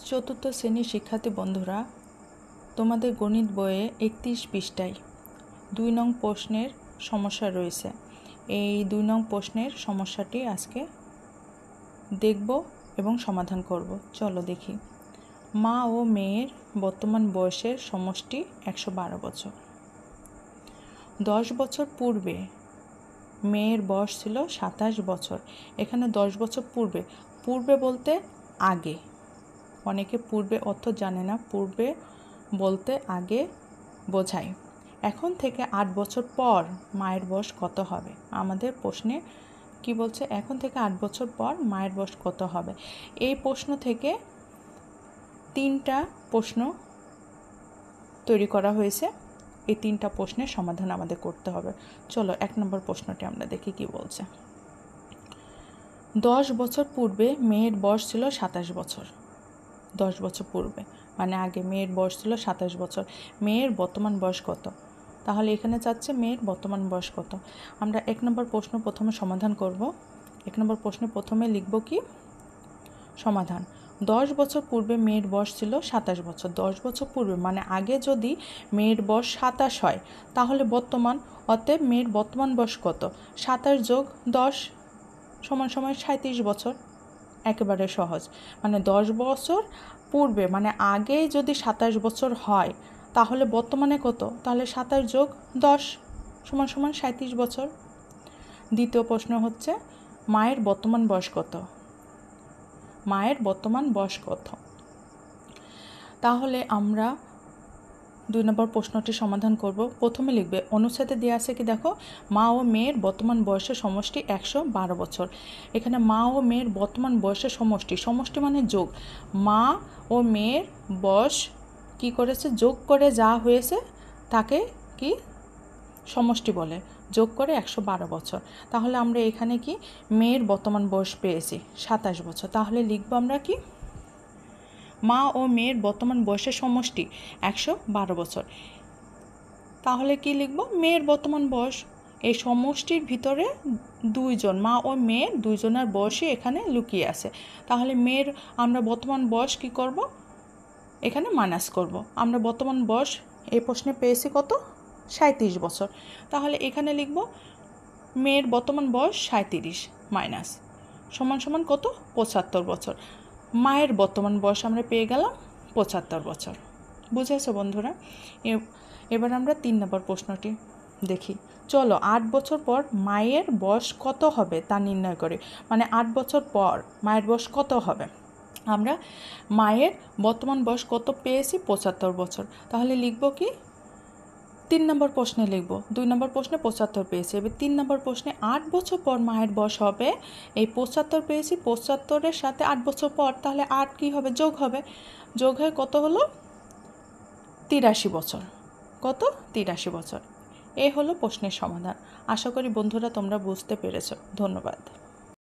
চতুর্থ শ্রেণীর শিক্ষার্থী বন্ধুরা, তোমাদের গণিত বইয়ে 31 পৃষ্ঠায় 2 নং প্রশ্নের সমস্যা রয়েছে। এই 2 নং প্রশ্নের সমস্যাটি আজকে দেখব এবং সমাধান করব। চলো দেখি। মা ও মেয়ের বর্তমান বয়সের সমষ্টি 112 বছর। 10 বছর পূর্বে মেয়ের বয়স ছিল 27 বছর। এখানে 10 বছর পূর্বে, পূর্বে বলতে আগে। অনেকে পূর্বে অর্থ জানে না। পূর্বে বলতে আগে বোঝায়। এখন থেকে 8 বছর পর মায়ের বয়স কত হবে? আমাদের প্রশ্নে কি বলছে? এখন থেকে 8 বছর পর মায়ের বয়স কত হবে? এই প্রশ্ন থেকে 3টা প্রশ্ন তৈরি করা হয়েছে। এই 3টা প্রশ্নের সমাধান আমাদের করতে হবে। চলো 1 নম্বর প্রশ্নটি আমরা দেখি কি বলছে। 10 বছর পূর্বে মেয়ের বয়স ছিল 27 বছর। 10 বছর পূর্বে মানে আগে মেয়ের বয়স ছিল 27 বছর। মেয়ের বর্তমান বয়স কত? তাহলে এখানে চাচ্ছে মেয়ের বর্তমান বয়স কত। আমরা 1 নম্বর প্রশ্ন প্রথমে সমাধান করব। 1 নম্বর প্রশ্নে প্রথমে লিখব কি? সমাধান। 10 বছর পূর্বে মেয়ের বয়স ছিল 27 বছর। 10 বছর পূর্বে মানে আগে যদি মেয়ের বয়স 27 হয়, তাহলে বর্তমান, অতএব মেয়ের বর্তমান বয়স কত? 27 যোগ 10 সমান 37 বছর। একেবারে সহজ। মানে 10 বছর পূর্বে মানে আগে যদি 27 বছর হয়, তাহলে বর্তমানে কত? তাহলে 27 যোগ 10 সমান 37 বছর। দ্বিতীয় প্রশ্ন হচ্ছে মায়ের বর্তমান বয়স কত? মায়ের বর্তমান বয়স কত? তাহলে আমরা 2 নম্বর প্রশ্নটি সমাধান করব। প্রথমে লিখবে, অনুচ্ছেদে দেওয়া আছে কি দেখো, মা ও মেয়ের বর্তমান বয়সের সমষ্টি 112 বছর। এখানে মা ও মেয়ের বর্তমান বয়সের সমষ্টি, সমষ্টি মানে যোগ। মা ও মেয়ের বয়স কি করেছে? যোগ করে যা হয়েছে তাকে কি সমষ্টি বলে। যোগ করে 112 বছর। তাহলে আমরা এখানে কি মেয়ের বর্তমান বয়স পেয়েছি 27 বছর। তাহলে লিখব আমরা কি? মা ও মেয়ের বর্তমান বয়সের সমষ্টি 112 বছর। তাহলে কি লিখব? মেয়ের বর্তমান বয়স। এই সমষ্টির ভিতরে 2 জন, মা ও মেয়ের 2 জনের বয়সই এখানে লুকিয়ে আছে। তাহলে মেয়ের আমরা বর্তমান বয়স কি করব? এখানে মাইনাস করব। আমরা বর্তমান বয়স এই প্রশ্নে পেয়েছি কত? 37 বছর। তাহলে এখানে লিখব মেয়ের বর্তমান বয়স 37 মাইনাস সমান সমান কত? 75 বছর। মায়ের বর্তমান বয়স আমরা পেয়ে গেলাম 75 বছর। বুঝেছো বন্ধুরা? এবার আমরা 3 নম্বর প্রশ্নটি দেখি। চলো 8 বছর পর মায়ের বয়স কত হবে তা নির্ণয় করি। মানে 8 বছর পর মায়ের বয়স কত হবে? আমরা মায়ের বর্তমান বয়স কত পেয়েছি? 75 বছর। তাহলে লিখব কি? 3 নম্বর প্রশ্নে লিখব। 2 নম্বর প্রশ্নে 75 পেয়েছি। এবার 3 নম্বর প্রশ্নে 8 বছর পর মায়ের বয়স হবে, এই 75 পেয়েছি, 75-এর সাথে 8 বছর পর, তাহলে 8 কি হবে? যোগ হবে। যোগ হয়ে কত হলো? 83 বছর। কত? 83 বছর। এই হলো প্রশ্নের সমাধান। আশা করি বন্ধুরা তোমরা বুঝতে পেরেছো। ধন্যবাদ।